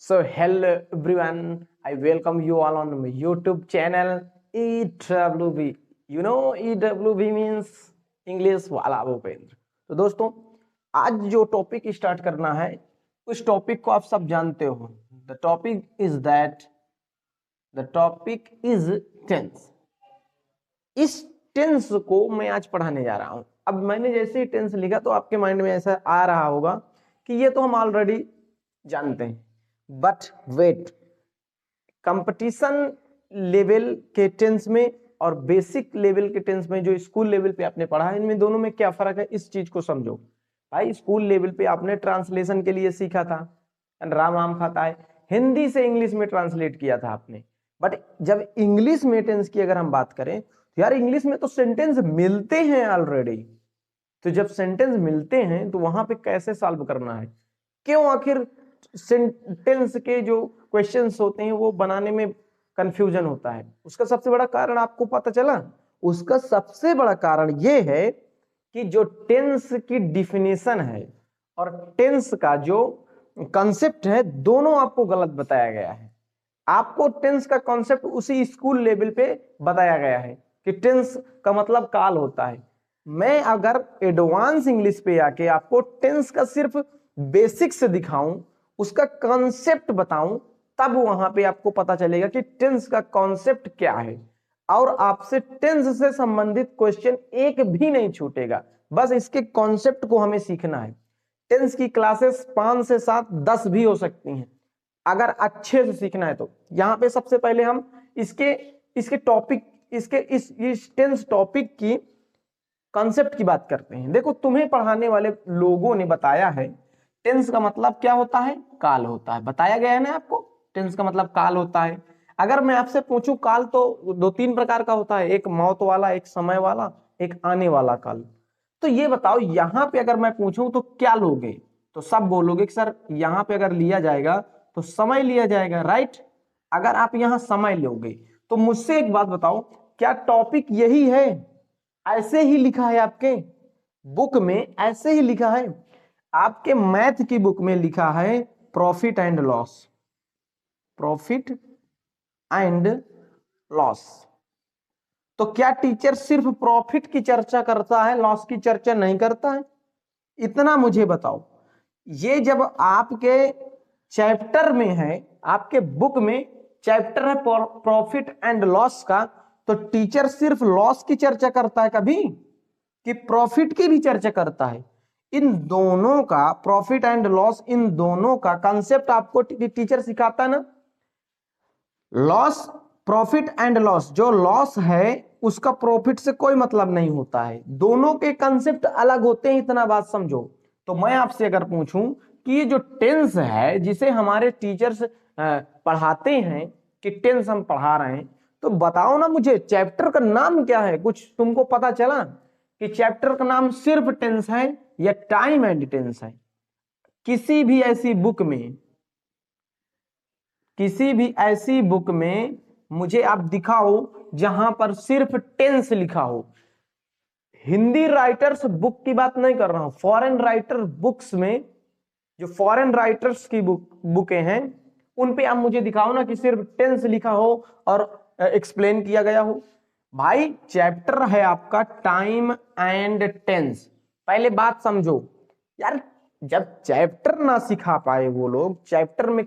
So hello everyone, I welcome you all on my YouTube channel EWB. You know EWB means English वाला भूपेंद्र। तो दोस्तों आज जो topic start करना है उस टॉपिक को आप सब जानते हो। The topic is tense. इस टेंस को मैं आज पढ़ाने जा रहा हूं। अब मैंने जैसे ही टेंस लिखा तो आपके माइंड में ऐसा आ रहा होगा कि ये तो हम ऑलरेडी जानते हैं, बट वेट, कंपटीशन लेवल के टेंस में और बेसिक लेवल के टेंस में जो स्कूल लेवल पे आपने पढ़ा है, इनमें दोनों में क्या फर्क है इस चीज को समझो। भाई स्कूल लेवल पे आपने ट्रांसलेशन के लिए सीखा था, राम आम खाता है, हिंदी से इंग्लिश में ट्रांसलेट किया था आपने। बट जब इंग्लिश में टेंस की अगर हम बात करें तो यार इंग्लिश में तो सेंटेंस मिलते हैं ऑलरेडी। तो जब सेंटेंस मिलते हैं तो वहां पे कैसे सॉल्व करना है, क्यों आखिर सेंटेंस के जो क्वेश्चंस होते हैं वो बनाने में कंफ्यूजन होता है, उसका सबसे बड़ा कारण आपको पता चला। उसका सबसे बड़ा कारण ये है कि जो टेंस की डिफिनेशन है और टेंस का जो कॉन्सेप्ट है दोनों आपको गलत बताया गया है। आपको टेंस का कॉन्सेप्ट उसी स्कूल लेवल पे बताया गया है कि टेंस का मतलब काल होता है। मैं अगर एडवांस इंग्लिश पे आके आपको टेंस का सिर्फ बेसिक्स दिखाऊं, उसका कॉन्सेप्ट बताऊं, तब वहां पे आपको पता चलेगा कि टेंस का कॉन्सेप्ट क्या है और आपसे टेंस से संबंधित क्वेश्चन एक भी नहीं छूटेगा। बस इसके कॉन्सेप्ट को हमें सीखना है। टेंस की क्लासेस 5 से 7 10 भी हो सकती हैं अगर अच्छे से सीखना है तो। यहाँ पे सबसे पहले हम इसके टॉपिक इस टेंस टॉपिक की कॉन्सेप्ट की बात करते हैं। देखो तुम्हें पढ़ाने वाले लोगों ने बताया है टेंस का मतलब क्या होता है, काल होता है। बताया गया है ना आपको, टेंस का मतलब काल होता है। अगर मैं आपसे पूछूं काल तो 2-3 प्रकार का होता है, एक मौत वाला, एक समय वाला, एक आने वाला काल। तो ये बताओ यहाँ पे अगर मैं पूछूं तो क्या लोगे, तो सब बोलोगे कि सर यहाँ पे अगर लिया जाएगा तो समय लिया जाएगा, राइट। अगर आप यहाँ समय लोगे तो मुझसे एक बात बताओ, क्या टॉपिक यही है? ऐसे ही लिखा है आपके बुक में, ऐसे ही लिखा है। आपके मैथ की बुक में लिखा है profit and loss, profit and loss. तो क्या टीचर सिर्फ प्रॉफिट की चर्चा करता है, लॉस की चर्चा नहीं करता है? इतना मुझे बताओ। ये जब आपके चैप्टर में है, आपके बुक में चैप्टर है प्रॉफिट एंड लॉस का, तो टीचर सिर्फ लॉस की चर्चा करता है कभी कि प्रॉफिट की भी चर्चा करता है? इन दोनों का, प्रॉफिट एंड लॉस, इन दोनों का कंसेप्ट आपको टीचर सिखाता है ना। लॉस, प्रॉफिट एंड लॉस, जो लॉस है उसका प्रॉफिट से कोई मतलब नहीं होता है, दोनों के कंसेप्ट अलग होते हैं, इतना बात समझो। तो मैं आपसे अगर पूछूं कि ये जो टेंस है जिसे हमारे टीचर्स पढ़ाते हैं कि टेंस हम पढ़ा रहे हैं, तो बताओ ना मुझे चैप्टर का नाम क्या है? कुछ तुमको पता चला कि चैप्टर का नाम सिर्फ टेंस है या टाइम एंड टेंस है? किसी भी ऐसी बुक में, किसी भी ऐसी बुक में मुझे आप दिखाओ जहां पर सिर्फ टेंस लिखा हो। हिंदी राइटर्स बुक की बात नहीं कर रहा हूं, फॉरेन राइटर बुक्स में, जो फॉरेन राइटर्स की बुकें हैं उन पे आप मुझे दिखाओ ना कि सिर्फ टेंस लिखा हो और एक्सप्लेन किया गया हो। भाई चैप्टर है आपका टाइम एंड टेंस। पहले बात समझो यार, जब चैप्टर ना सिखा पाए वो लोग, चैप्टर में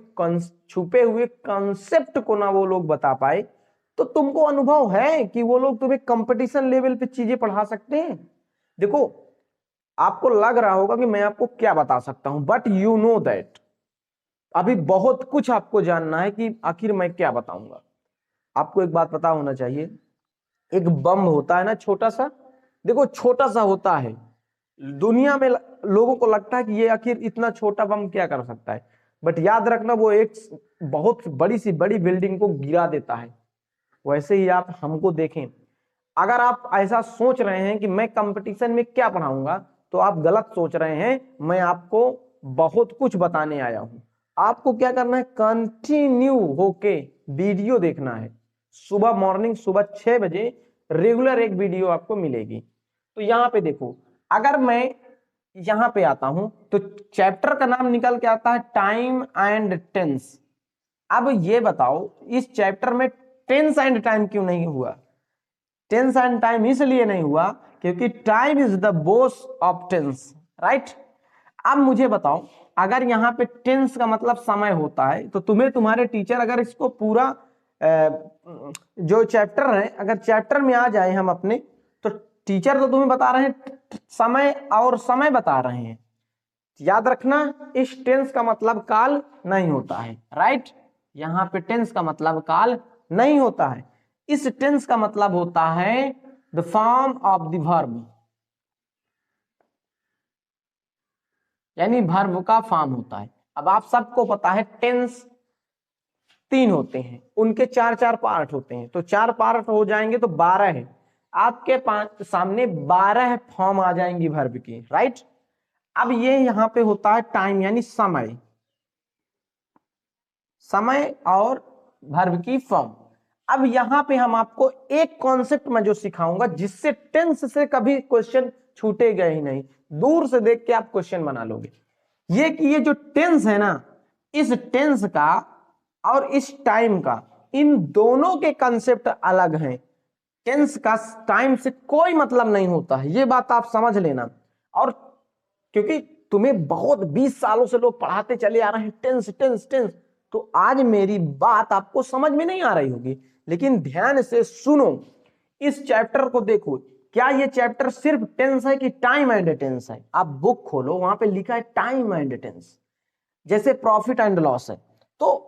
छुपे हुए कॉन्सेप्ट को ना वो लोग बता पाए, तो तुमको अनुभव है कि वो लोग तुम्हें कंपटीशन लेवल पे चीजें पढ़ा सकते हैं? देखो आपको लग रहा होगा कि मैं आपको क्या बता सकता हूं, बट यू नो दैट अभी बहुत कुछ आपको जानना है कि आखिर मैं क्या बताऊंगा। आपको एक बात पता होना चाहिए, एक बम होता है ना छोटा सा, देखो छोटा सा होता है, दुनिया में लोगों को लगता है कि ये आखिर इतना छोटा बम क्या कर सकता है, बट याद रखना वो एक बहुत बड़ी सी बड़ी बिल्डिंग को गिरा देता है। वैसे ही आप हमको देखें, अगर आप ऐसा सोच रहे हैं कि मैं कंपटीशन में क्या पढ़ाऊंगा, तो आप गलत सोच रहे हैं। मैं आपको बहुत कुछ बताने आया हूं। आपको क्या करना है, कंटिन्यू होके वीडियो देखना है। सुबह मॉर्निंग, सुबह 6 बजे रेगुलर एक वीडियो आपको मिलेगी। तो यहां पे देखो, अगर मैं यहां पे आता हूं तो चैप्टर का नाम निकल के आता है टाइम एंड टेंस। अब ये बताओ इस चैप्टर में टेंस एंड टाइम क्यों नहीं हुआ? टेंस एंड टाइम इसलिए नहीं हुआ क्योंकि time is the boss of tense, right? अब मुझे बताओ, अगर यहाँ पे टेंस का मतलब समय होता है तो तुम्हें तुम्हारे टीचर अगर इसको पूरा जो चैप्टर है, अगर चैप्टर में आ जाए हम अपने, तो टीचर तो तुम्हें बता रहे हैं समय और समय बता रहे हैं। याद रखना, इस टेंस का मतलब काल नहीं होता है, राइट? यहाँ पे टेंस का मतलब काल नहीं होता है। इस टेंस का मतलब होता है the form of the verb, यानी वर्ब का फॉर्म होता है। अब आप सबको पता है टेंस 3 होते हैं, उनके 4-4 पार्ट होते हैं, तो 4 पार्ट हो जाएंगे तो 12 है। आपके सामने 12 फॉर्म आ जाएंगी वर्ब की, राइट? अब ये यहाँ पे होता है टाइम यानी समय, समय और वर्ब की फॉर्म। अब यहाँ पे हम आपको एक कॉन्सेप्ट में जो सिखाऊंगा जिससे टेंस से कभी क्वेश्चन छूटेगा ही नहीं, दूर से देख के आप क्वेश्चन बना लोगे। ये कि ये जो टेंस है ना, इस टेंस का और इस टाइम का, इन दोनों के कंसेप्ट अलग हैं। टेंस का टाइम से कोई मतलब नहीं होता है, ये बात आप समझ लेना। और क्योंकि तुम्हें बहुत 20 सालों से लोग पढ़ाते चले आ रहे हैं टेंस टेंस टेंस, तो आज मेरी बात आपको समझ में नहीं आ रही होगी, लेकिन ध्यान से सुनो, इस चैप्टर को देखो। क्या ये चैप्टर सिर्फ टेंस है कि टाइम एंड टेंस है? आप बुक खोलो, वहां पे लिखा है टाइम एंड टेंस, जैसे प्रॉफिट एंड लॉस है। तो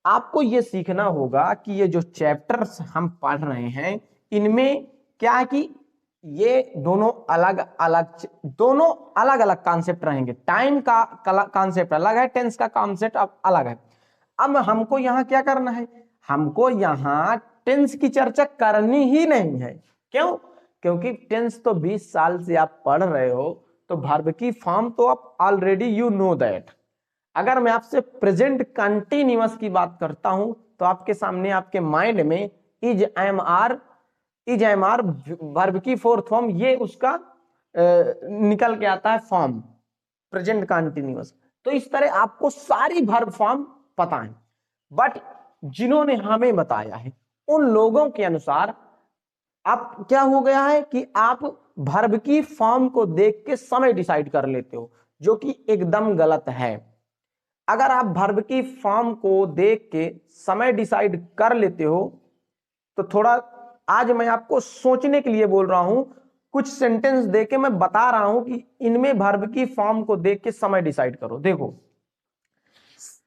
आपको ये सीखना होगा कि ये जो चैप्टर्स हम पढ़ रहे हैं, इनमें क्या है कि ये दोनों अलग अलग कॉन्सेप्ट रहेंगे। टाइम का कॉन्सेप्ट अलग है, टेंस का कॉन्सेप्ट अलग है। अब हमको यहाँ क्या करना है? हमको यहाँ टेंस की चर्चा करनी ही नहीं है। क्यों? क्योंकि टेंस तो 20 साल से आप पढ़ रहे हो, तो वर्ब की फॉर्म तो आप ऑलरेडी यू नो दैट। अगर मैं आपसे प्रेजेंट कंटिन्यूअस की बात करता हूं तो आपके सामने, आपके माइंड में इज एम आर वर्ब की फोर्थ फॉर्म, ये उसका निकल के आता है फॉर्म, प्रेजेंट कंटिन्यूअस। तो इस तरह आपको सारी वर्ब फॉर्म पता है, बट जिन्होंने हमें बताया है उन लोगों के अनुसार आप क्या हो गया है कि आप वर्ब की फॉर्म को देख के समय डिसाइड कर लेते हो, जो कि एकदम गलत है। अगर आप वर्ब की फॉर्म को देख के समय डिसाइड कर लेते हो तो थोड़ा, आज मैं आपको सोचने के लिए बोल रहा हूं, कुछ सेंटेंस देके मैं बता रहा हूं कि इनमें वर्ब की फॉर्म को देख के समय डिसाइड करो। देखो,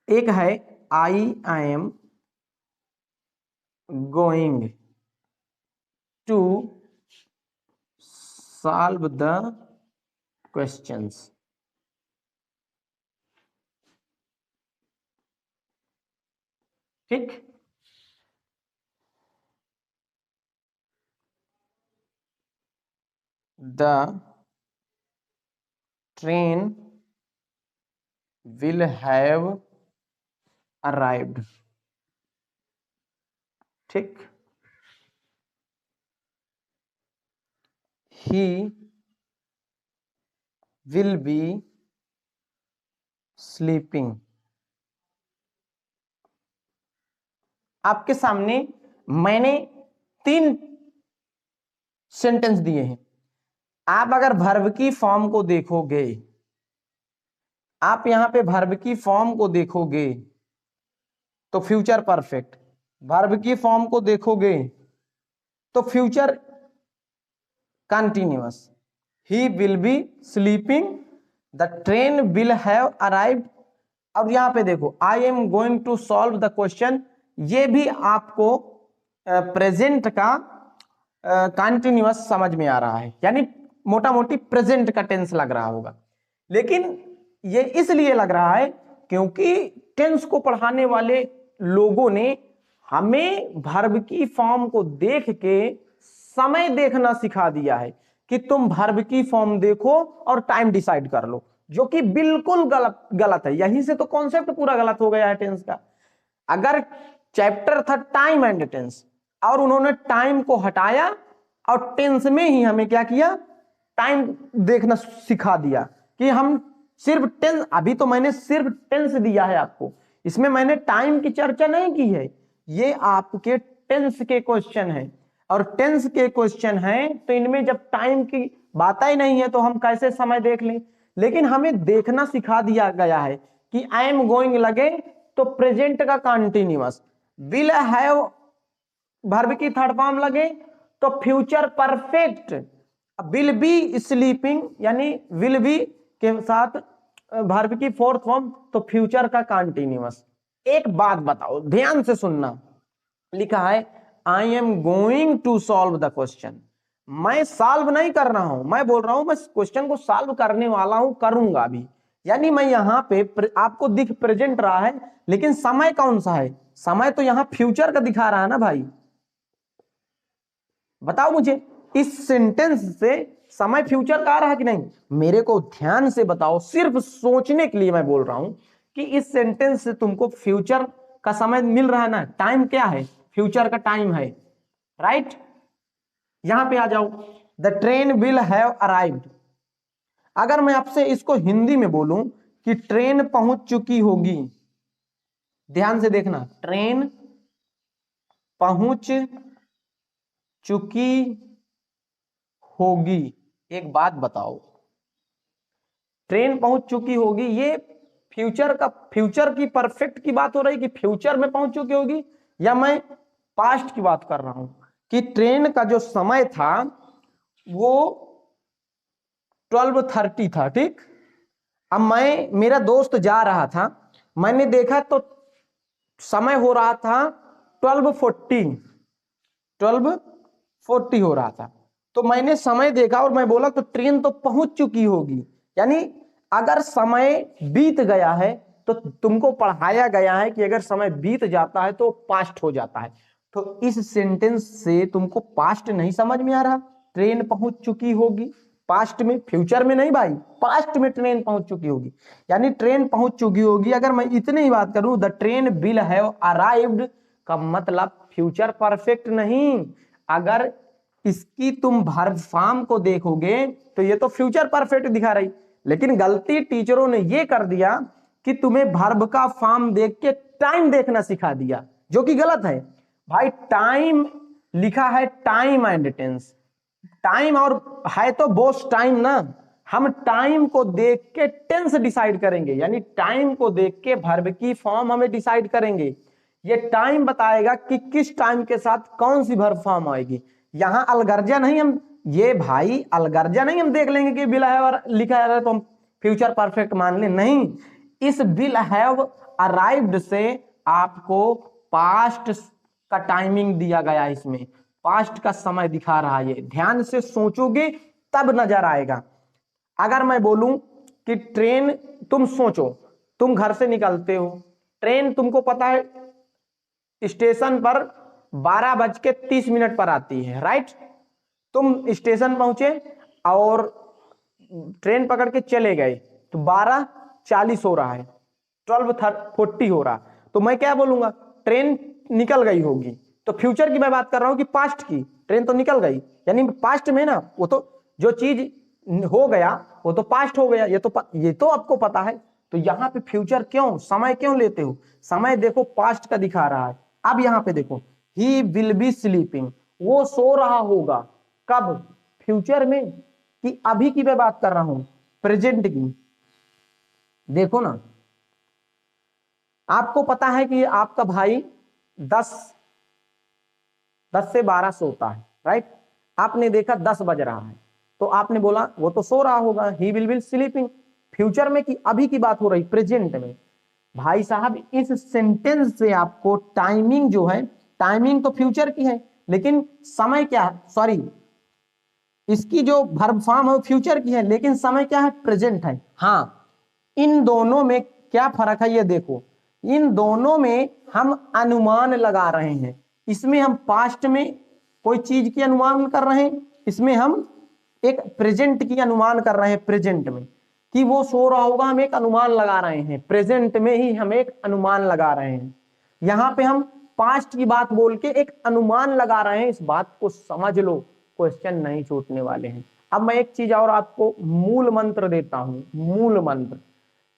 एक है I am going to solve the questions. ठीक, the train will have arrived. ठीक, he will be sleeping। आपके सामने मैंने 3 सेंटेंस दिए हैं। आप अगर वर्ब की फॉर्म को देखोगे, आप यहां पे वर्ब की फॉर्म को देखोगे तो फ्यूचर परफेक्ट, वर्ब की फॉर्म को देखोगे तो future continuous, he will be sleeping, the train will have arrived. अब यहां पे देखो, I am going to solve the question, ये भी आपको प्रेजेंट का कंटिन्यूअस समझ में आ रहा है, यानी मोटा मोटी प्रेजेंट का टेंस लग रहा होगा। लेकिन ये इसलिए लग रहा है क्योंकि टेंस को पढ़ाने वाले लोगों ने हमें वर्ब की फॉर्म को देख के समय देखना सिखा दिया है कि तुम वर्ब की फॉर्म देखो और टाइम डिसाइड कर लो, जो कि बिल्कुल गलत है। यहीं से तो कॉन्सेप्ट पूरा गलत हो गया है टेंस का। अगर चैप्टर था टाइम एंड टेंस और उन्होंने टाइम को हटाया और टेंस में ही हमें क्या किया, टाइम देखना सिखा दिया कि हम सिर्फ टेंस, अभी तो मैंने सिर्फ टेंस दिया है आपको, इसमें मैंने टाइम की चर्चा नहीं की है, ये आपके टेंस के क्वेश्चन है, और टेंस के क्वेश्चन है तो इनमें जब टाइम की बात ही नहीं है तो हम कैसे समय देख लें। लेकिन हमें देखना सिखा दिया गया है कि आई एम गोइंग लगे तो प्रेजेंट का कंटिन्यूअस, विल हैव वर्ब की थर्ड फॉर्म लगे तो future perfect, will be sleeping यानी विल बी के साथ वर्ब की फोर्थ फॉर्म तो फ्यूचर का कंटिन्यूअस। एक बात बताओ, ध्यान से सुनना, लिखा है I am going to solve the question. मैं सॉल्व नहीं कर रहा हूं, मैं बोल रहा हूं मैं क्वेश्चन को सॉल्व करने वाला हूं, करूंगा भी। यानी मैं यहां पे आपको दिख प्रेजेंट रहा है, लेकिन समय कौन सा है, समय तो यहां फ्यूचर का दिखा रहा है ना भाई। बताओ मुझे इस सेंटेंस से समय फ्यूचर का आ रहा है कि नहीं, मेरे को ध्यान से बताओ, सिर्फ सोचने के लिए मैं बोल रहा हूं कि इस सेंटेंस से तुमको फ्यूचर का समय मिल रहा है ना, टाइम क्या है, फ्यूचर का टाइम है, राइट। यहां पे आ जाओ, the train will have arrived. अगर मैं आपसे इसको हिंदी में बोलूं कि ट्रेन पहुंच चुकी होगी, ध्यान से देखना, ट्रेन पहुंच चुकी होगी। एक बात बताओ, ट्रेन पहुंच चुकी होगी, ये फ्यूचर की परफेक्ट की बात हो रही कि फ्यूचर में पहुंच चुकी होगी, या मैं पास्ट की बात कर रहा हूं कि ट्रेन का जो समय था वो 12:30 था, ठीक। अब मेरा दोस्त जा रहा था, मैंने देखा तो समय हो रहा था 12:40 हो रहा था, तो मैंने समय देखा और मैं बोला तो ट्रेन तो पहुंच चुकी होगी। यानी अगर समय बीत गया है तो तुमको पढ़ाया गया है कि अगर समय बीत जाता है तो पास्ट हो जाता है, तो इस सेंटेंस से तुमको पास्ट नहीं समझ में आ रहा, ट्रेन पहुंच चुकी होगी, पास्ट में, फ्यूचर में नहीं भाई, पास्ट में ट्रेन पहुंच चुकी होगी, यानी ट्रेन पहुंच चुकी होगी। अगर मैं इतनी ही बात करूं, the train will have arrived का मतलब फ्यूचर परफेक्ट नहीं, अगर इसकी तुम वर्ब फॉर्म को देखोगे तो ये तो फ्यूचर परफेक्ट दिखा रही, लेकिन गलती टीचरों ने ये कर दिया कि तुम्हें वर्ब का फॉर्म देख के टाइम देखना सिखा दिया, जो कि गलत है भाई। टाइम लिखा है टाइम एंड टेंस, टाइम और है तो बोथ टाइम ना, हम टाइम को देख के टेंस डिसाइड करेंगे, यानी टाइम को देख के वर्ब की फॉर्म हमें डिसाइड करेंगे। ये टाइम बताएगा कि किस टाइम के साथ कौन सी वर्ब फॉर्म आएगी। यहां अलगर्जा नहीं, हम ये भाई अलगर्जा नहीं हम देख लेंगे कि विल हैव लिखा है तो हम फ्यूचर परफेक्ट मान ले, नहीं। इस विल हैव अराइव्ड से आपको पास्ट का टाइमिंग दिया गया, इसमें पास्ट का समय दिखा रहा है, ये ध्यान से सोचोगे तब नजर आएगा। अगर मैं बोलूं कि ट्रेन, तुम सोचो, तुम घर से निकलते हो, ट्रेन तुमको पता है स्टेशन पर 12:30 पर आती है, राइट। तुम स्टेशन पहुंचे और ट्रेन पकड़ के चले गए तो 12:40 हो रहा है, 12:40 हो रहा, तो मैं क्या बोलूंगा, ट्रेन निकल गई होगी। तो फ्यूचर की मैं बात कर रहा हूं कि पास्ट की, ट्रेन तो निकल गई, यानी पास्ट में ना, वो तो जो चीज हो गया वो तो पास्ट हो गया, ये तो आपको पता है। तो यहां पे फ्यूचर क्यों, समय क्यों लेते हो, समय देखो पास्ट का दिखा रहा है। अब यहां पे देखो, ही विल बी स्लीपिंग, वो सो रहा होगा, कब, फ्यूचर में, कि अभी की मैं बात कर रहा हूं, प्रेजेंट की। देखो ना, आपको पता है कि आपका भाई 10 से 12 सोता है, राइट। आपने देखा 10 बज रहा है, तो आपने बोला वो तो सो रहा होगा, ही विल बी स्लीपिंग, फ्यूचर में कि अभी की बात हो रही, प्रेजेंट में। भाई साहब इस सेंटेंस से आपको टाइमिंग जो है, टाइमिंग तो फ्यूचर की है, लेकिन समय क्या, सॉरी, इसकी जो वर्ब फॉर्म है फ्यूचर की है, लेकिन समय क्या है, प्रेजेंट है। हाँ, इन दोनों में क्या फर्क है ये देखो, इन दोनों में हम अनुमान लगा रहे हैं, इसमें हम पास्ट में कोई चीज की अनुमान कर रहे हैं, इसमें हम एक प्रेजेंट की अनुमान कर रहे हैं, प्रेजेंट में कि वो सो रहा होगा, हम एक अनुमान लगा रहे हैं, प्रेजेंट में ही हम एक अनुमान लगा रहे हैं। यहां पे हम पास्ट की बात बोल के एक अनुमान लगा रहे हैं, इस बात को समझ लो, क्वेश्चन नहीं छूटने वाले हैं। अब मैं एक चीज और आपको मूल मंत्र देता हूं, मूल मंत्र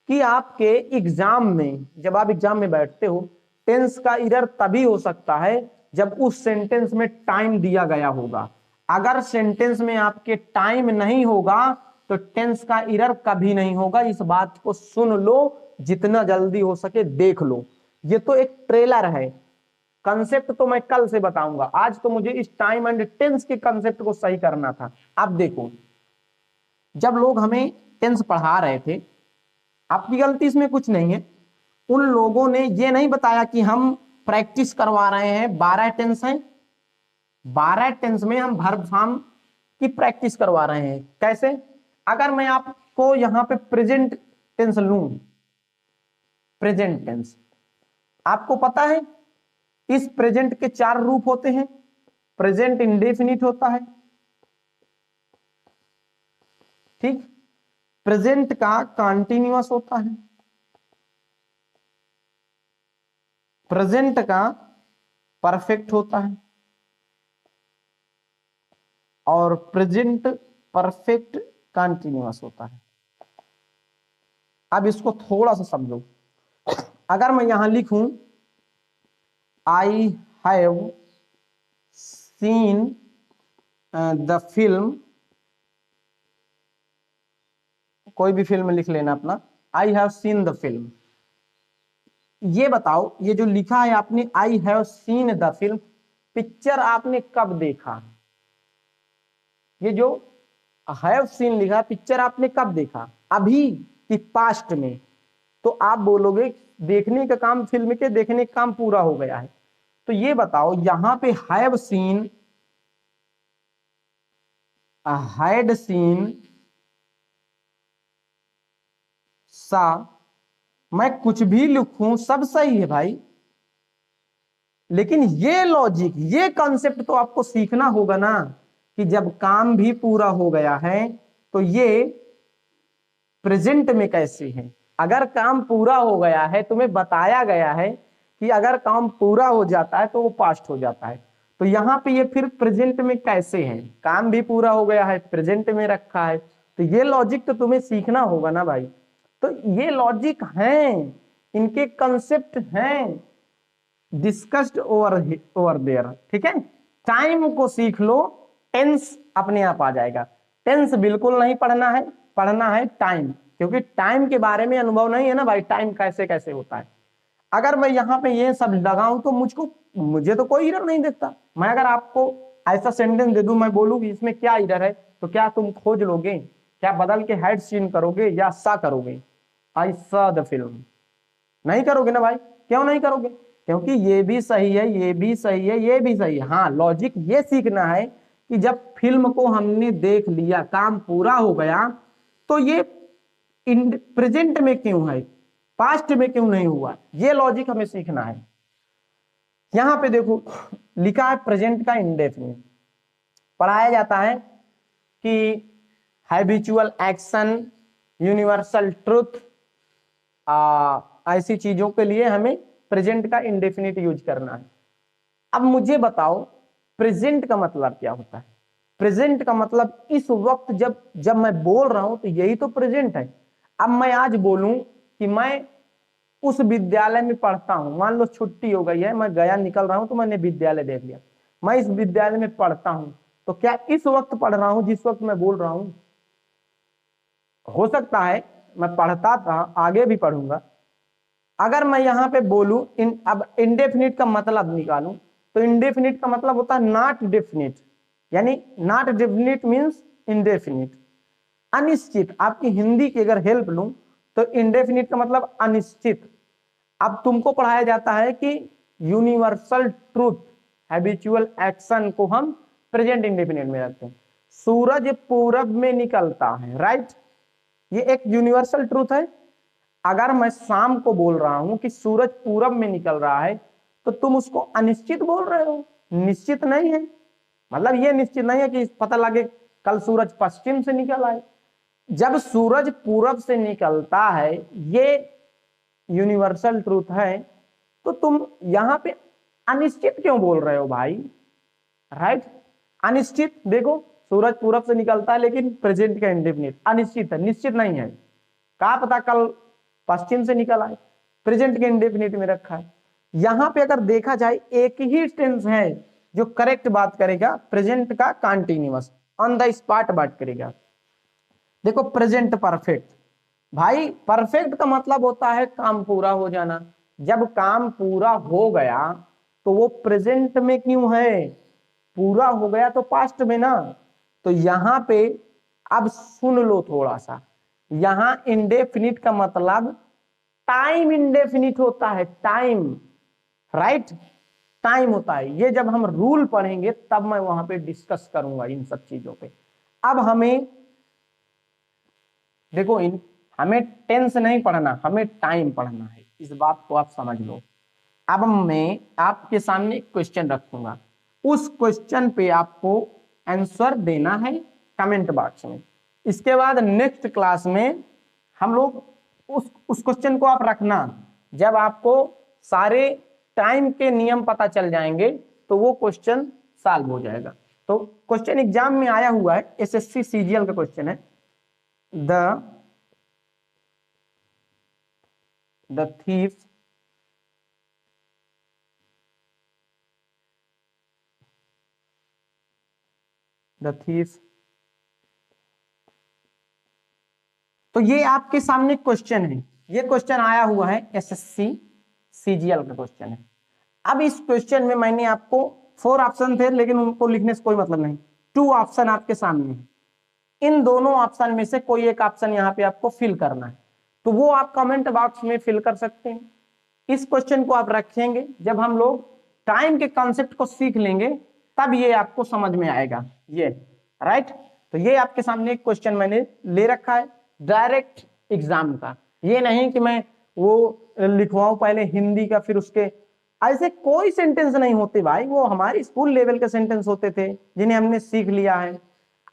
कि आपके एग्जाम में, जब आप एग्जाम में बैठते हो, टेंस का एरर तभी हो सकता है जब उस सेंटेंस में टाइम दिया गया होगा। अगर सेंटेंस में आपके टाइम नहीं होगा तो टेंस का एरर कभी नहीं होगा। इस बात को सुन लो, जितना जल्दी हो सके देख लो। ये तो एक ट्रेलर है, कंसेप्ट तो मैं कल से बताऊंगा। आज तो मुझे इस टाइम एंड टेंस के कंसेप्ट को सही करना था। अब देखो, जब लोग हमें टेंस पढ़ा रहे थे, आपकी गलती इसमें कुछ नहीं है, उन लोगों ने ये नहीं बताया कि हम प्रैक्टिस करवा रहे हैं 12 टेंस हैं, 12 टेंस में हम वर्ब फॉर्म की प्रैक्टिस करवा रहे हैं। कैसे? अगर मैं आपको यहां पे प्रेजेंट टेंस लूं, प्रेजेंट टेंस, आपको पता है इस प्रेजेंट के 4 रूप होते हैं। प्रेजेंट इंडेफिनिट होता है, ठीक। प्रेजेंट का कंटीन्यूअस होता है, प्रेजेंट का परफेक्ट होता है, और प्रेजेंट परफेक्ट कंटीन्यूअस होता है। अब इसको थोड़ा सा समझो। अगर मैं यहां लिखूं I have seen the film, कोई भी फिल्म लिख लेना अपना, I have seen the film. ये बताओ, ये जो लिखा है आपने I have seen the film, picture आपने कब देखा? ये जो हैव सीन लिखा, पिक्चर आपने कब देखा? अभी कि पास्ट में? तो आप बोलोगे देखने का काम, फिल्म के देखने का काम पूरा हो गया है। तो ये बताओ, यहां पे हैव सीन, हैड सीन, सा, मैं कुछ भी लिखूं सब सही है भाई, लेकिन ये लॉजिक, ये कॉन्सेप्ट तो आपको सीखना होगा ना, कि जब काम भी पूरा हो गया है तो ये प्रेजेंट में कैसे है। अगर काम पूरा हो गया है, तुम्हें बताया गया है कि अगर काम पूरा हो जाता है तो वो पास्ट हो जाता है, तो यहाँ पे ये फिर प्रेजेंट में कैसे है? काम भी पूरा हो गया है, प्रेजेंट में रखा है, तो ये लॉजिक तो तुम्हें सीखना होगा ना भाई। तो ये लॉजिक हैं, इनके कंसेप्ट हैं, डिस्कस्ड ओवर देयर, ठीक है। टाइम को सीख लो, टेंस अपने आप आ जाएगा। टेंस बिल्कुल नहीं पढ़ना है, पढ़ना है टाइम, क्योंकि टाइम के बारे में अनुभव नहीं है ना भाई, टाइम कैसे कैसे होता है। अगर मैं यहाँ पे ये सब लगाऊं तो मुझे तो कोई एरर नहीं दिखता। मैं अगर आपको ऐसा सेंटेंस दे दूं, मैं बोलूं कि इसमें क्या एरर है, तो क्या तुम खोज लोगे? क्या बदल के हैड सीन करोगे या सा करोगे? आई सॉ द फिल्म, नहीं करोगे ना भाई। क्यों नहीं करोगे? क्योंकि ये भी सही है, ये भी सही है, ये भी सही है। हाँ, लॉजिक ये सीखना है कि जब फिल्म को हमने देख लिया, काम पूरा हो गया, तो ये प्रेजेंट में क्यों है, पास्ट में क्यों नहीं हुआ, ये लॉजिक हमें सीखना है। यहां पे देखो लिखा है प्रेजेंट का इंडेफिनिट। पढ़ाया जाता है कि हैबिचुअल एक्शन, यूनिवर्सल ट्रुथ, ऐसी चीजों के लिए हमें प्रेजेंट का इंडेफिनिट यूज करना है। अब मुझे बताओ प्रेजेंट का मतलब क्या होता है? प्रेजेंट का मतलब इस वक्त जब जब मैं बोल रहा हूं तो यही तो प्रेजेंट है। अब मैं आज बोलूं कि मैं उस विद्यालय में पढ़ता हूं, मान लो छुट्टी हो गई है, मैं गया निकल रहा हूं तो मैंने विद्यालय देख लिया, मैं इस विद्यालय में पढ़ता हूं, तो क्या इस वक्त पढ़ रहा हूं जिस वक्त मैं बोल रहा हूं? हो सकता है मैं पढ़ता था, आगे भी पढ़ूंगा। अगर मैं यहां पे बोलूं अब इंडेफिनिट का मतलब निकालूं, तो इंडेफिनिट का मतलब होता है नॉट डेफिनिट, यानी नॉट डेफिनिट मींस इंडेफिनिट, अनिश्चित। आपकी हिंदी की अगर हेल्प लूं तो इंडेफिनिट का मतलब अनिश्चित। अब तुमको पढ़ाया जाता है कि यूनिवर्सल ट्रूथ, हैबिचुअल एक्शन को हम प्रेजेंट इंडेफिनिट में रखते हैं। सूरज पूरब में निकलता है, राइट, ये एक यूनिवर्सल ट्रूथ है। अगर मैं शाम को बोल रहा हूं कि सूरज पूरब में निकल रहा है, तो तुम उसको अनिश्चित बोल रहे हो, निश्चित नहीं है। मतलब ये निश्चित नहीं है कि पता लगे कल सूरज पश्चिम से निकल आए। जब सूरज पूरब से निकलता है, ये यूनिवर्सल ट्रूथ है, तो तुम यहां पे अनिश्चित क्यों बोल रहे हो भाई? राइट, अनिश्चित। देखो सूरज पूरब से निकलता है लेकिन प्रेजेंट का इंडेफिनिट अनिश्चित है, निश्चित नहीं है। क्या पता कल पश्चिम से निकल आए, प्रेजेंट के इंडेफिनिट में रखा है। यहां पे अगर देखा जाए एक ही टेंस है जो करेक्ट बात करेगा, प्रेजेंट का कंटीन्यूअस ऑन द स्पॉट बात करेगा। देखो प्रेजेंट परफेक्ट, भाई परफेक्ट का मतलब होता है काम पूरा हो जाना। जब काम पूरा हो गया तो वो प्रेजेंट में क्यों है, पूरा हो गया तो पास्ट में ना। तो यहां पे अब सुन लो थोड़ा सा, यहां इंडेफिनिट का मतलब टाइम इंडेफिनिट होता है, टाइम, राइट, टाइम होता है। ये जब हम रूल पढ़ेंगे तब मैं वहां पे डिस्कस करूंगा इन सब चीजों पे। अब हमें देखो हमें टेंस नहीं पढ़ना, हमें टाइम पढ़ना है, इस बात को आप समझ लो। अब मैं आपके सामने एक क्वेश्चन रखूंगा, उस क्वेश्चन पे आपको आंसर देना है कमेंट बॉक्स में। इसके बाद नेक्स्ट क्लास में हम लोग उस क्वेश्चन को आप रखना, जब आपको सारे टाइम के नियम पता चल जाएंगे तो वो क्वेश्चन सॉल्व हो जाएगा। तो क्वेश्चन एग्जाम में आया हुआ है, एसएससी सीजीएल का क्वेश्चन है, the thief तो ये आपके सामने क्वेश्चन है, ये क्वेश्चन आया हुआ है एसएससी सीजीएल का क्वेश्चन है। अब इस क्वेश्चन में मैंने आपको 4 ऑप्शन थे लेकिन उनको लिखने से कोई मतलब नहीं, 2 ऑप्शन आपके सामने है, इन दोनों ऑप्शन में से कोई एक ऑप्शन यहाँ पे आपको फिल करना है। तो वो आप कमेंट बॉक्स में फिल कर सकते हैं। इस क्वेश्चन को आप रखेंगे, जब हम लोग टाइम के कॉन्सेप्ट को सीख लेंगे तब ये आपको समझ में आएगा, ये राइट। तो ये आपके सामने एक क्वेश्चन मैंने ले रखा है डायरेक्ट एग्जाम का, ये नहीं कि मैं वो लिखवाऊं पहले हिंदी का फिर उसके, ऐसे कोई सेंटेंस नहीं होते भाई, वो हमारे स्कूल लेवल के सेंटेंस होते थे जिन्हें हमने सीख लिया है।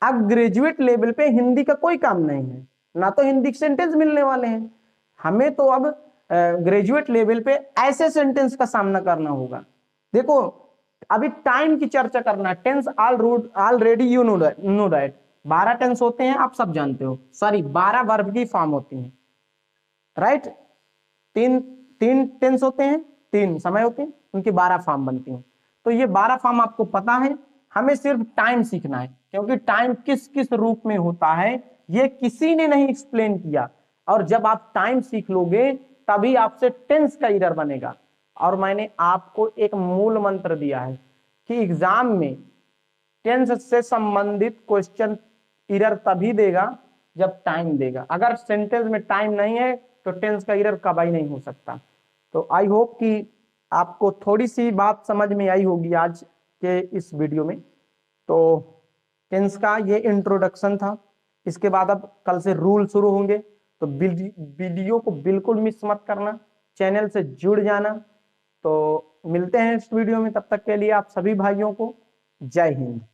अब ग्रेजुएट लेवल पे हिंदी का कोई काम नहीं है, ना तो हिंदी के सेंटेंस मिलने वाले हैं हमें, तो अब ग्रेजुएट लेवल पे ऐसे सेंटेंस का सामना करना होगा। देखो अभी टाइम की चर्चा करना, tense already you know that 12 tense होते हैं, आप सब जानते हो, सॉरी 12 वर्ब की फॉर्म होती है, राइट। तीन तीन टेंस होते हैं, 3 समय होते हैं, उनकी 12 फॉर्म बनती हैं। तो ये 12 फॉर्म आपको पता है, हमें सिर्फ टाइम सीखना है, क्योंकि टाइम किस किस रूप में होता है ये किसी ने नहीं एक्सप्लेन किया। और जब आप टाइम सीख लोगे तभी आपसे टेंस का एरर बनेगा। और मैंने आपको एक मूल मंत्र दिया है कि एग्जाम में टेंस से संबंधित क्वेश्चन एरर तभी देगा जब टाइम देगा, अगर सेंटेंस में टाइम नहीं है तो टेंस का एरर कभी नहीं हो सकता। तो आई होप कि आपको थोड़ी सी बात समझ में आई होगी आज के इस वीडियो में। तो टेंस का ये इंट्रोडक्शन था, इसके बाद अब कल से रूल शुरू होंगे, तो वीडियो को बिल्कुल मिस मत करना, चैनल से जुड़ जाना। तो मिलते हैं इस वीडियो में, तब तक के लिए आप सभी भाइयों को जय हिंद।